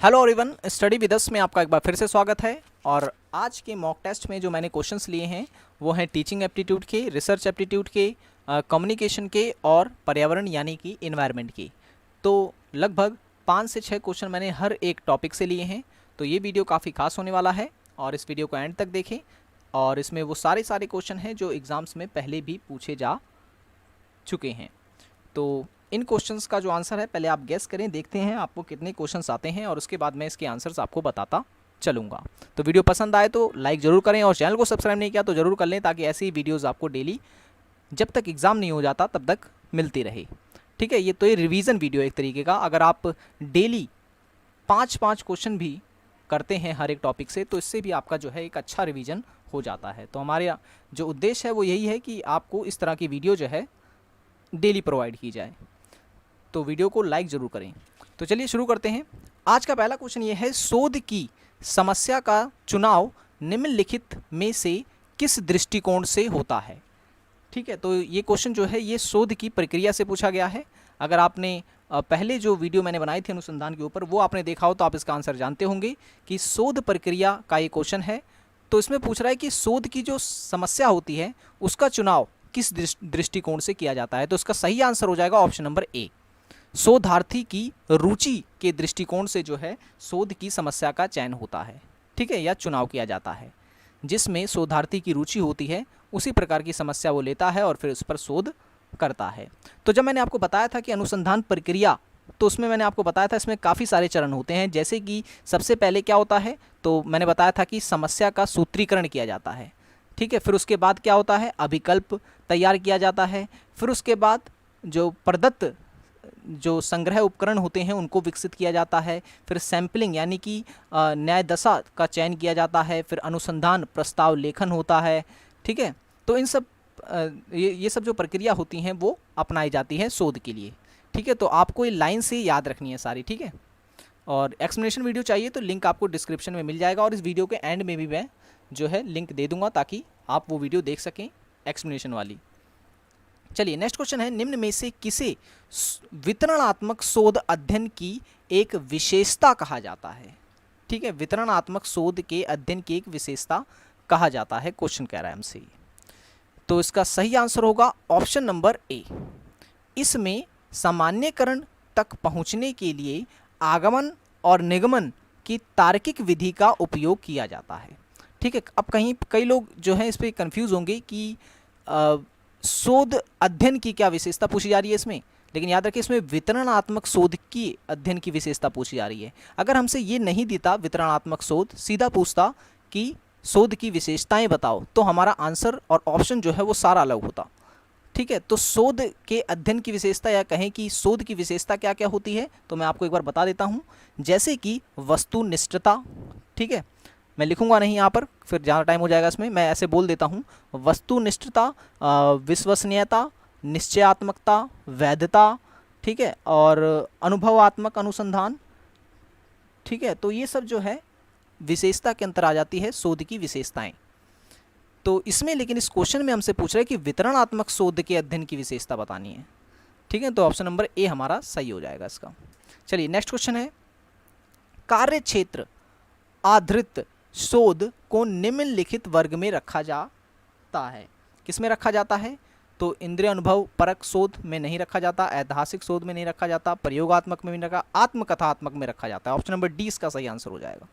Hello everyone, study with us में आपका एक बार फिर से स्वागत है। और आज के मॉक टेस्ट में जो मैंने क्वेश्चंस लिए हैं वो हैं टीचिंग एप्टीट्यूड के, रिसर्च एप्टीट्यूड के, कम्युनिकेशन के और पर्यावरण यानी कि इन्वायरमेंट के। तो लगभग 5 से 6 क्वेश्चन मैंने हर एक टॉपिक से लिए हैं। तो ये वीडियो काफ़ी खास होने वाला है और इस वीडियो को एंड तक देखें। और इसमें वो सारे क्वेश्चन हैं जो एग्ज़ाम्स में पहले भी पूछे जा चुके हैं। तो इन क्वेश्चंस का जो आंसर है पहले आप गेस करें, देखते हैं आपको कितने क्वेश्चंस आते हैं और उसके बाद मैं इसके आंसर्स आपको बताता चलूँगा। तो वीडियो पसंद आए तो लाइक ज़रूर करें और चैनल को सब्सक्राइब नहीं किया तो ज़रूर कर लें, ताकि ऐसी वीडियोज़ आपको डेली जब तक एग्ज़ाम नहीं हो जाता तब तक मिलती रहे। ठीक है, ये रिवीजन वीडियो एक तरीके का। अगर आप डेली 5-5 क्वेश्चन भी करते हैं हर एक टॉपिक से तो इससे भी आपका जो है एक अच्छा रिवीजन हो जाता है। तो हमारे जो उद्देश्य है वो यही है कि आपको इस तरह की वीडियो जो है डेली प्रोवाइड की जाए। तो वीडियो को लाइक ज़रूर करें। तो चलिए शुरू करते हैं। आज का पहला क्वेश्चन ये है, शोध की समस्या का चुनाव निम्नलिखित में से किस दृष्टिकोण से होता है। ठीक है, तो ये क्वेश्चन जो है ये शोध की प्रक्रिया से पूछा गया है। अगर आपने पहले जो वीडियो मैंने बनाई थी अनुसंधान के ऊपर वो आपने देखा हो तो आप इसका आंसर जानते होंगे कि शोध प्रक्रिया का ये क्वेश्चन है। तो इसमें पूछ रहा है कि शोध की जो समस्या होती है उसका चुनाव किस दृष्टिकोण से किया जाता है। तो इसका सही आंसर हो जाएगा ऑप्शन नंबर ए, शोधार्थी की रुचि के दृष्टिकोण से जो है शोध की समस्या का चयन होता है। ठीक है, या चुनाव किया जाता है। जिसमें शोधार्थी की रुचि होती है उसी प्रकार की समस्या वो लेता है और फिर उस पर शोध करता है। तो जब मैंने आपको बताया था कि अनुसंधान प्रक्रिया, तो उसमें मैंने आपको बताया था इसमें काफ़ी सारे चरण होते हैं। जैसे कि सबसे पहले क्या होता है, तो मैंने बताया था कि समस्या का सूत्रीकरण किया जाता है। ठीक है, फिर उसके बाद क्या होता है, अभिकल्प तैयार किया जाता है। फिर उसके बाद जो प्रदत्त जो संग्रह उपकरण होते हैं उनको विकसित किया जाता है। फिर सैंपलिंग यानी कि न्याय दशा का चयन किया जाता है। फिर अनुसंधान प्रस्ताव लेखन होता है। ठीक है, तो इन सब ये सब जो प्रक्रिया होती हैं वो अपनाई जाती है शोध के लिए। ठीक है, तो आपको ये लाइन से याद रखनी है सारी। ठीक है, और एक्सप्लेनेशन वीडियो चाहिए तो लिंक आपको डिस्क्रिप्शन में मिल जाएगा और इस वीडियो के एंड में भी मैं जो है लिंक दे दूंगा ताकि आप वो वीडियो देख सकें एक्सप्लेनेशन वाली। चलिए नेक्स्ट क्वेश्चन है, निम्न में से किसे वितरणात्मक शोध अध्ययन की एक विशेषता कहा जाता है। ठीक है, वितरणात्मक शोध के अध्ययन की एक विशेषता कहा जाता है, क्वेश्चन कह रहा है हमसे। तो इसका सही आंसर होगा ऑप्शन नंबर ए, इसमें सामान्यकरण तक पहुंचने के लिए आगमन और निगमन की तार्किक विधि का उपयोग किया जाता है। ठीक है, अब कई लोग जो हैं इस पर कंफ्यूज होंगे कि शोध अध्ययन की क्या विशेषता पूछी जा रही है इसमें, लेकिन याद रखिए इसमें वितरणात्मक शोध की अध्ययन की विशेषता पूछी जा रही है। अगर हमसे ये नहीं देता वितरणात्मक शोध, सीधा पूछता कि शोध की विशेषताएं बताओ, तो हमारा आंसर और ऑप्शन जो है वो सारा अलग होता। ठीक है, तो शोध के अध्ययन की विशेषता या कहें कि शोध की विशेषता क्या क्या होती है तो मैं आपको एक बार बता देता हूँ। जैसे कि वस्तुनिष्ठता, ठीक है, मैं लिखूंगा नहीं यहाँ पर, फिर ज़्यादा टाइम हो जाएगा इसमें, मैं ऐसे बोल देता हूँ। वस्तुनिष्ठता, विश्वसनीयता, निश्चयात्मकता, वैधता, ठीक है, और अनुभवात्मक अनुसंधान। ठीक है, तो ये सब जो है विशेषता के अंतर आ जाती है शोध की विशेषताएं। तो इसमें लेकिन इस क्वेश्चन में हमसे पूछ रहे हैं कि वितरणात्मक शोध के अध्ययन की विशेषता बतानी है। ठीक है, तो ऑप्शन नंबर ए हमारा सही हो जाएगा इसका। चलिए नेक्स्ट क्वेश्चन है, कार्य क्षेत्र आधारित शोध को निम्नलिखित वर्ग में रखा जाता है। किस में रखा जाता है, तो इंद्रिय अनुभव परक शोध में नहीं रखा जाता, ऐतिहासिक शोध में नहीं रखा जाता, प्रयोगात्मक में नहीं रखा, आत्मकथात्मक में रखा जाता है। ऑप्शन नंबर डी इसका सही आंसर हो जाएगा।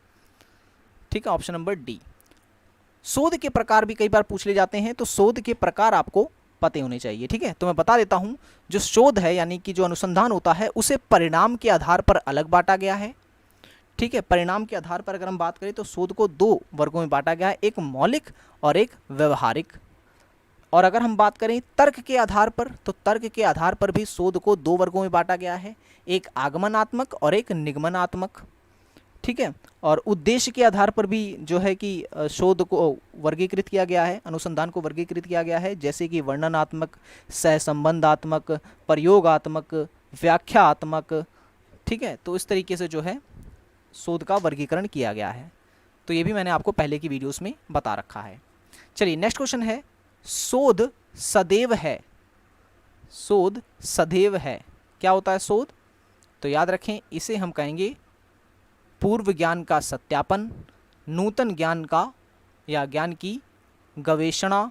ठीक है, ऑप्शन नंबर डी। शोध के प्रकार भी कई बार पूछ ले जाते हैं, तो शोध के प्रकार आपको पते होने चाहिए। ठीक है, तो मैं बता देता हूं, जो शोध है यानी कि जो अनुसंधान होता है उसे परिणाम के आधार पर अलग बांटा गया है। ठीक है, परिणाम के आधार पर अगर हम बात करें तो शोध को 2 वर्गों में बांटा गया है, एक मौलिक और एक व्यवहारिक। और अगर हम बात करें तर्क के आधार पर, तो तर्क के आधार पर भी शोध को 2 वर्गों में बांटा गया है, एक आगमनात्मक और एक निगमनात्मक। ठीक है, और उद्देश्य के आधार पर भी जो है कि शोध को वर्गीकृत किया गया है, अनुसंधान को वर्गीकृत किया गया है, जैसे कि वर्णनात्मक, सहसंबंधात्मक, प्रयोगात्मक, व्याख्यात्मक। ठीक है, तो इस तरीके से जो है शोध का वर्गीकरण किया गया है। तो ये भी मैंने आपको पहले की वीडियोस में बता रखा है। चलिए नेक्स्ट क्वेश्चन है, शोध सदैव है। शोध सदैव है, क्या होता है शोध, तो याद रखें इसे हम कहेंगे पूर्व ज्ञान का सत्यापन, नूतन ज्ञान का या ज्ञान की गवेषणा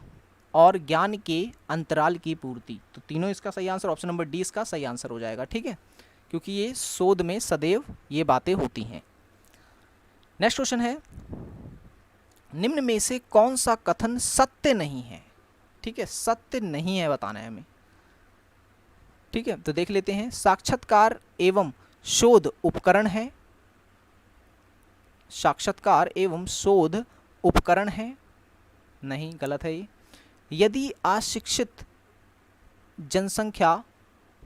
और ज्ञान के अंतराल की पूर्ति। तो तीनों इसका सही आंसर, ऑप्शन नंबर डी इसका सही आंसर हो जाएगा। ठीक है, क्योंकि ये शोध में सदैव ये बातें होती हैं। नेक्स्ट क्वेश्चन है, निम्न में से कौन सा कथन सत्य नहीं है? ठीक है, सत्य नहीं है बताना है हमें। ठीक है, तो देख लेते हैं। साक्षात्कार एवं शोध उपकरण है, साक्षात्कार एवं शोध उपकरण है, नहीं, गलत है ये। यदि अशिक्षित जनसंख्या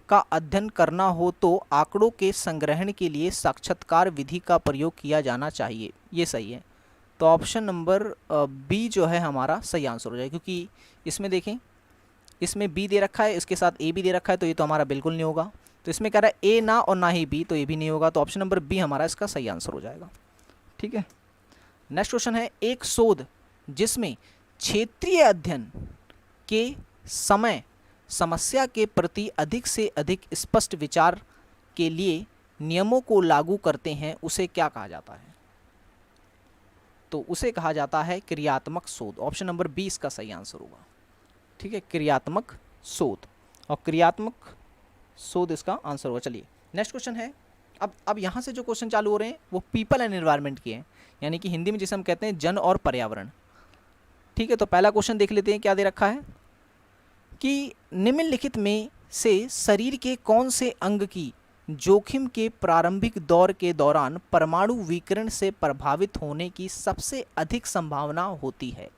का अध्ययन करना हो तो आंकड़ों के संग्रहण के लिए साक्षात्कार विधि का प्रयोग किया जाना चाहिए, ये सही है। तो ऑप्शन नंबर बी जो है हमारा सही आंसर हो जाएगा, क्योंकि इसमें देखें, इसमें बी दे रखा है, इसके साथ ए भी दे रखा है, तो ये तो हमारा बिल्कुल नहीं होगा। तो इसमें कह रहा है ए ना और ना ही बी, तो ये भी नहीं होगा। तो ऑप्शन नंबर बी हमारा इसका सही आंसर हो जाएगा। ठीक है, नेक्स्ट क्वेश्चन है, एक शोध जिसमें क्षेत्रीय अध्ययन के समय समस्या के प्रति अधिक से अधिक स्पष्ट विचार के लिए नियमों को लागू करते हैं, उसे क्या कहा जाता है? तो उसे कहा जाता है क्रियात्मक शोध। ऑप्शन नंबर बी इसका सही आंसर होगा। ठीक है, क्रियात्मक शोध, और क्रियात्मक शोध इसका आंसर होगा। चलिए नेक्स्ट क्वेश्चन है, अब यहाँ से जो क्वेश्चन चालू हो रहे हैं वो पीपल एंड एनवायरनमेंट के हैं, यानी कि हिंदी में जिसे हम कहते हैं जन और पर्यावरण। ठीक है, तो पहला क्वेश्चन देख लेते हैं, क्या दे रखा है कि निम्नलिखित में से शरीर के कौन से अंग की जोखिम के प्रारंभिक दौर के दौरान परमाणु विकिरण से प्रभावित होने की सबसे अधिक संभावना होती है?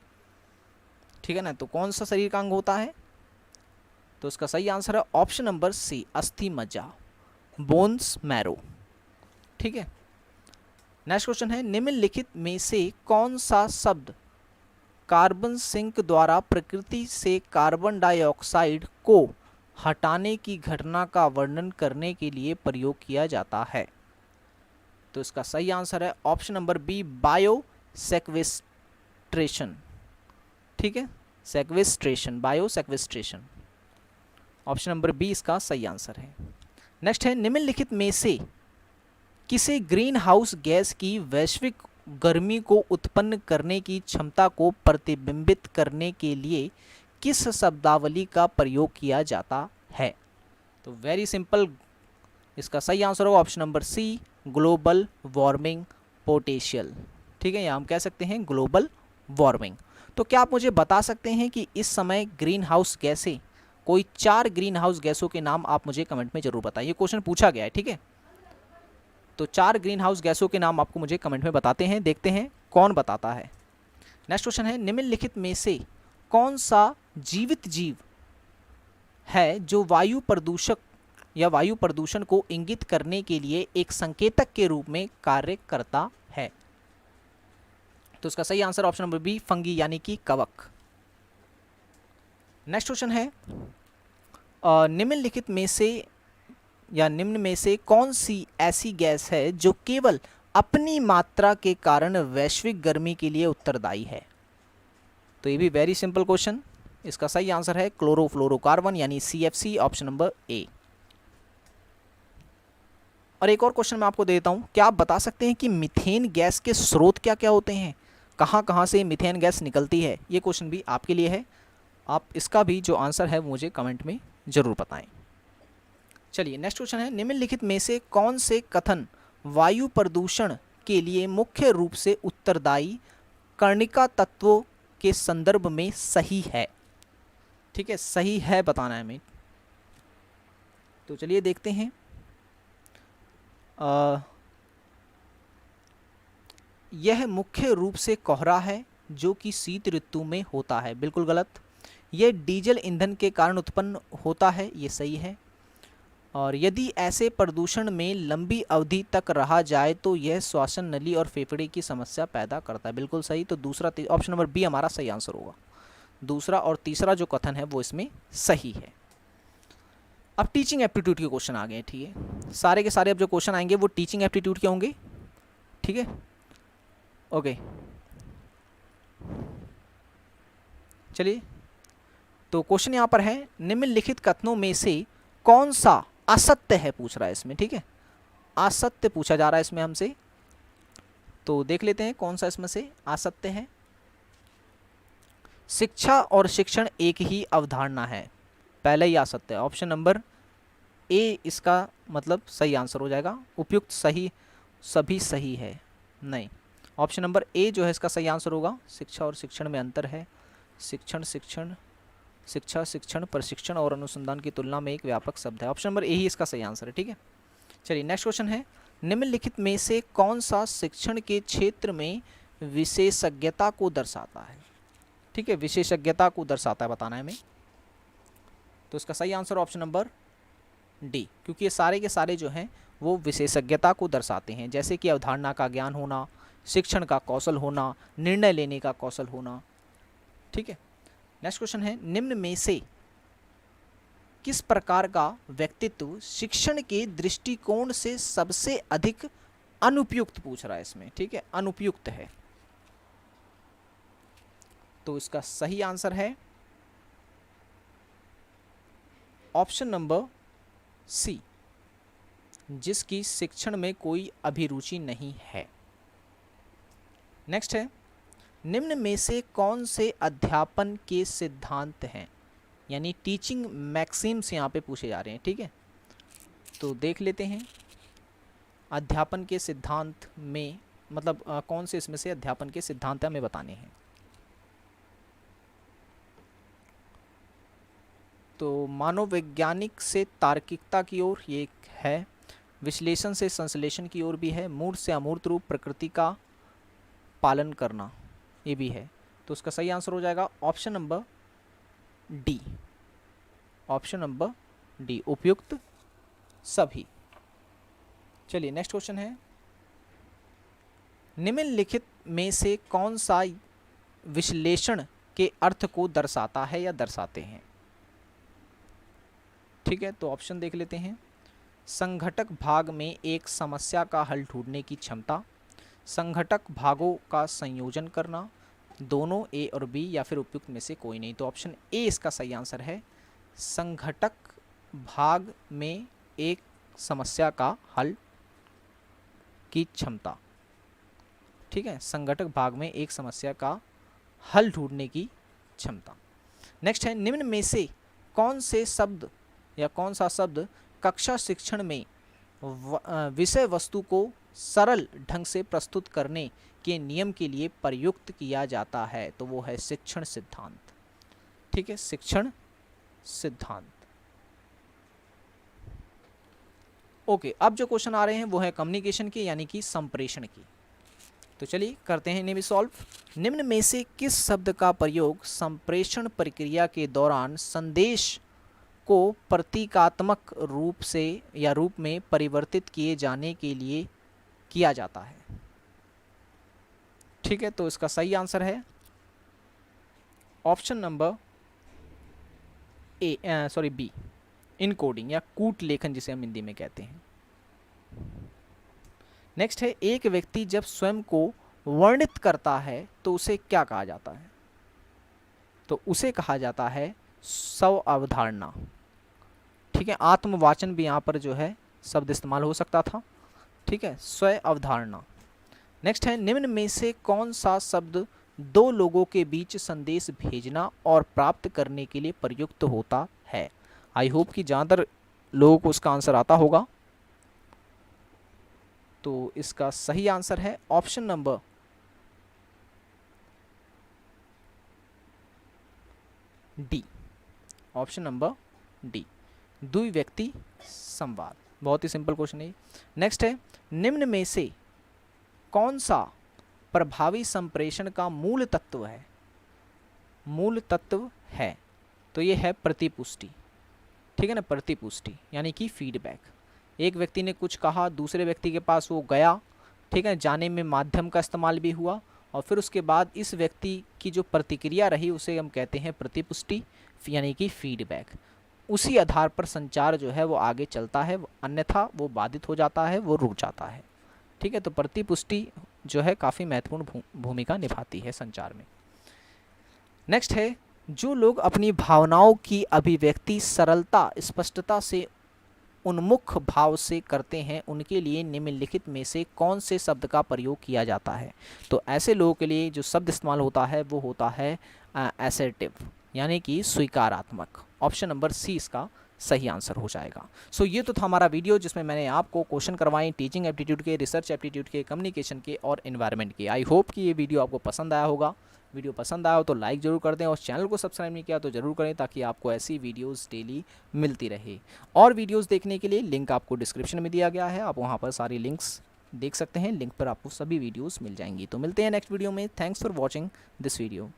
ठीक है ना, तो कौन सा शरीर का अंग होता है? तो इसका सही आंसर है ऑप्शन नंबर सी, अस्थि मज्जा, बोन्स मैरो। ठीक है, नेक्स्ट क्वेश्चन है, निम्नलिखित में से कौन सा शब्द कार्बन सिंक द्वारा प्रकृति से कार्बन डाइऑक्साइड को हटाने की घटना का वर्णन करने के लिए प्रयोग किया जाता है? तो इसका सही आंसर है ऑप्शन नंबर बी, बायो सेक्वेस्ट्रेशन। ठीक है, सेक्वेस्ट्रेशन, बायो सेक्वेस्ट्रेशन, ऑप्शन नंबर बी इसका सही आंसर है। नेक्स्ट है, निम्नलिखित में से किसे ग्रीन हाउस गैस की वैश्विक गर्मी को उत्पन्न करने की क्षमता को प्रतिबिंबित करने के लिए किस शब्दावली का प्रयोग किया जाता है? तो वेरी सिंपल, इसका सही आंसर होगा option number C, global warming potential. ठीक है, या हम कह सकते हैं ग्लोबल वार्मिंग। तो क्या आप मुझे बता सकते हैं कि इस समय ग्रीन हाउस गैसें, कोई 4 ग्रीन हाउस गैसों के नाम आप मुझे कमेंट में जरूर बताइए, क्वेश्चन पूछा गया है। ठीक है, तो 4 ग्रीन हाउस गैसों के नाम आपको मुझे कमेंट में बताते हैं, देखते हैं कौन बताता है। नेक्स्ट क्वेश्चन है, निम्नलिखित में से कौन सा जीवित जीव है जो वायु प्रदूषक या वायु प्रदूषण को इंगित करने के लिए एक संकेतक के रूप में कार्य करता है? तो इसका सही answer option number B, fungi यानी कि कवक। नेक्स्ट क्वेश्चन है, निम्नलिखित में से या निम्न में से कौन सी ऐसी गैस है जो केवल अपनी मात्रा के कारण वैश्विक गर्मी के लिए उत्तरदायी है? तो ये भी वेरी सिंपल क्वेश्चन, इसका सही आंसर है क्लोरोफ्लोरोकार्बन यानी CFC, ऑप्शन नंबर ए। और एक और क्वेश्चन मैं आपको देता हूं, क्या आप बता सकते हैं कि मीथेन गैस के स्रोत क्या क्या होते हैं, कहां कहां से मीथेन गैस निकलती है? ये क्वेश्चन भी आपके लिए है, आप इसका भी जो आंसर है वो मुझे कमेंट में जरूर बताएं। चलिए नेक्स्ट क्वेश्चन है, निम्नलिखित में से कौन से कथन वायु प्रदूषण के लिए मुख्य रूप से उत्तरदायी कर्णिका तत्वों के संदर्भ में सही है? ठीक है, सही है बताना है हमें। तो चलिए देखते हैं, यह मुख्य रूप से कोहरा है जो कि शीत ऋतु में होता है, बिल्कुल गलत। यह डीजल ईंधन के कारण उत्पन्न होता है, ये सही है। और यदि ऐसे प्रदूषण में लंबी अवधि तक रहा जाए तो यह श्वसन नली और फेफड़े की समस्या पैदा करता है, बिल्कुल सही। तो दूसरा, ऑप्शन नंबर बी हमारा सही आंसर होगा। दूसरा और तीसरा जो कथन है वो इसमें सही है। अब टीचिंग एप्टीट्यूड के क्वेश्चन आ गए। ठीक है, सारे के सारे अब जो क्वेश्चन आएंगे वो टीचिंग एप्टीट्यूड के होंगे। ठीक है, ओके, चलिए तो क्वेश्चन यहाँ पर है, निम्नलिखित कथनों में से कौन सा असत्य है पूछ रहा है इसमें। ठीक है, असत्य पूछा जा रहा है इसमें हमसे। तो देख लेते हैं कौन सा इसमें से आ सकते हैं। शिक्षा और शिक्षण एक ही अवधारणा है, पहले ही आ सकते हैं। ऑप्शन नंबर ए इसका मतलब सही आंसर हो जाएगा। उपयुक्त सही सभी सही है, नहीं, ऑप्शन नंबर ए जो है इसका सही आंसर होगा। शिक्षा और शिक्षण में अंतर है। शिक्षण शिक्षा शिक्षण प्रशिक्षण और अनुसंधान की तुलना में एक व्यापक शब्द है। ऑप्शन नंबर ए ही इसका सही आंसर है। ठीक है, चलिए नेक्स्ट क्वेश्चन है, निम्नलिखित में से कौन सा शिक्षण के क्षेत्र में विशेषज्ञता को दर्शाता है। ठीक है, विशेषज्ञता को दर्शाता है बताना है हमें। तो इसका सही आंसर ऑप्शन नंबर डी, क्योंकि ये सारे के सारे जो हैं वो विशेषज्ञता को दर्शाते हैं, जैसे कि अवधारणा का ज्ञान होना, शिक्षण का कौशल होना, निर्णय लेने का कौशल होना। ठीक है, नेक्स्ट क्वेश्चन है, निम्न में से किस प्रकार का व्यक्तित्व शिक्षण के दृष्टिकोण से सबसे अधिक अनुपयुक्त पूछ रहा है इसमें। ठीक है, अनुपयुक्त है। तो इसका सही आंसर है ऑप्शन नंबर सी, जिसकी शिक्षण में कोई अभिरुचि नहीं है। नेक्स्ट है, निम्न में से कौन से अध्यापन के सिद्धांत हैं, यानी टीचिंग मैक्सिम्स यहाँ पे पूछे जा रहे हैं। ठीक है, तो देख लेते हैं अध्यापन के सिद्धांत में मतलब कौन से इसमें से अध्यापन के सिद्धांत हमें बताने हैं। तो मानववैज्ञानिक से तार्किकता की ओर ये है, विश्लेषण से संश्लेषण की ओर भी है, मूर्त से अमूर्त रूप प्रकृति का पालन करना ये भी है। तो उसका सही आंसर हो जाएगा option number D, option number D, उपयुक्त सभी। चलिए नेक्स्ट क्वेश्चन है, निम्नलिखित में से कौन सा विश्लेषण के अर्थ को दर्शाता है या दर्शाते हैं। ठीक है, तो ऑप्शन देख लेते हैं, संघटक भाग में एक समस्या का हल ढूंढने की क्षमता, संघटक भागों का संयोजन करना, दोनों ए और बी या फिर उपयुक्त में से कोई नहीं। तो ऑप्शन ए इसका सही आंसर है, संघटक भाग में एक समस्या का हल की क्षमता। ठीक है, संघटक भाग में एक समस्या का हल ढूंढने की क्षमता। नेक्स्ट है, निम्न में से कौन से शब्द या कौन सा शब्द कक्षा शिक्षण में विषय वस्तु को सरल ढंग से प्रस्तुत करने के नियम के लिए प्रयुक्त किया जाता है। तो वो है शिक्षण सिद्धांत। ठीक है, शिक्षण सिद्धांत। ओके, अब जो क्वेश्चन आ रहे हैं वो है कम्युनिकेशन के यानी कि संप्रेषण की। तो चलिए करते हैं इन्हें भी सॉल्व। निम्न में से किस शब्द का प्रयोग संप्रेषण प्रक्रिया के दौरान संदेश को प्रतीकात्मक रूप से या रूप में परिवर्तित किए जाने के लिए किया जाता है। ठीक है, तो इसका सही आंसर है ऑप्शन नंबर बी, इनकोडिंग या कूट लेखन जिसे हम हिंदी में कहते हैं। नेक्स्ट है, एक व्यक्ति जब स्वयं को वर्णित करता है तो उसे क्या कहा जाता है। तो उसे कहा जाता है स्व अवधारणा। ठीक है, आत्मवाचन भी यहाँ पर जो है शब्द इस्तेमाल हो सकता था। ठीक है, स्व अवधारणा। नेक्स्ट है, निम्न में से कौन सा शब्द दो लोगों के बीच संदेश भेजना और प्राप्त करने के लिए प्रयुक्त होता है। आई होप कि ज़्यादातर लोगों को उसका आंसर आता होगा। तो इसका सही आंसर है option number D, option number D, द्विव्यक्ति संवाद। बहुत ही सिंपल क्वेश्चन है। नेक्स्ट है, निम्न में से कौन सा प्रभावी संप्रेषण का मूल तत्व है। मूल तत्व है तो ये है प्रतिपुष्टि। ठीक है ना, प्रतिपुष्टि यानी कि फीडबैक। एक व्यक्ति ने कुछ कहा, दूसरे व्यक्ति के पास वो गया, ठीक है, जाने में माध्यम का इस्तेमाल भी हुआ और फिर उसके बाद इस व्यक्ति की जो प्रतिक्रिया रही उसे हम कहते हैं प्रतिपुष्टि यानी कि फीडबैक। उसी आधार पर संचार जो है वो आगे चलता है, अन्यथा वो बाधित हो जाता है, वो रुक जाता है। ठीक है, तो प्रतिपुष्टि जो है काफ़ी महत्वपूर्ण भूमिका निभाती है संचार में। नेक्स्ट है, जो लोग अपनी भावनाओं की अभिव्यक्ति सरलता स्पष्टता से उन्मुख भाव से करते हैं उनके लिए निम्नलिखित में से कौन से शब्द का प्रयोग किया जाता है। तो ऐसे लोगों के लिए जो शब्द इस्तेमाल होता है वो होता है असर्टिव, यानी कि स्वीकारात्मक। ऑप्शन नंबर सी इसका सही आंसर हो जाएगा। सो ये तो था हमारा वीडियो जिसमें मैंने आपको क्वेश्चन करवाए टीचिंग एप्टीट्यूड के, रिसर्च एप्टीट्यूड के, कम्युनिकेशन के और एनवायरनमेंट के। आई होप कि ये वीडियो आपको पसंद आया होगा। वीडियो पसंद आया हो तो लाइक ज़रूर कर दें और चैनल को सब्सक्राइब नहीं किया तो ज़रूर करें ताकि आपको ऐसी वीडियोस डेली मिलती रहे। और वीडियोस देखने के लिए लिंक आपको डिस्क्रिप्शन में दिया गया है, आप वहाँ पर सारी लिंक्स देख सकते हैं। लिंक पर आपको सभी वीडियोस मिल जाएंगी। तो मिलते हैं नेक्स्ट वीडियो में। Thanks for watching this video.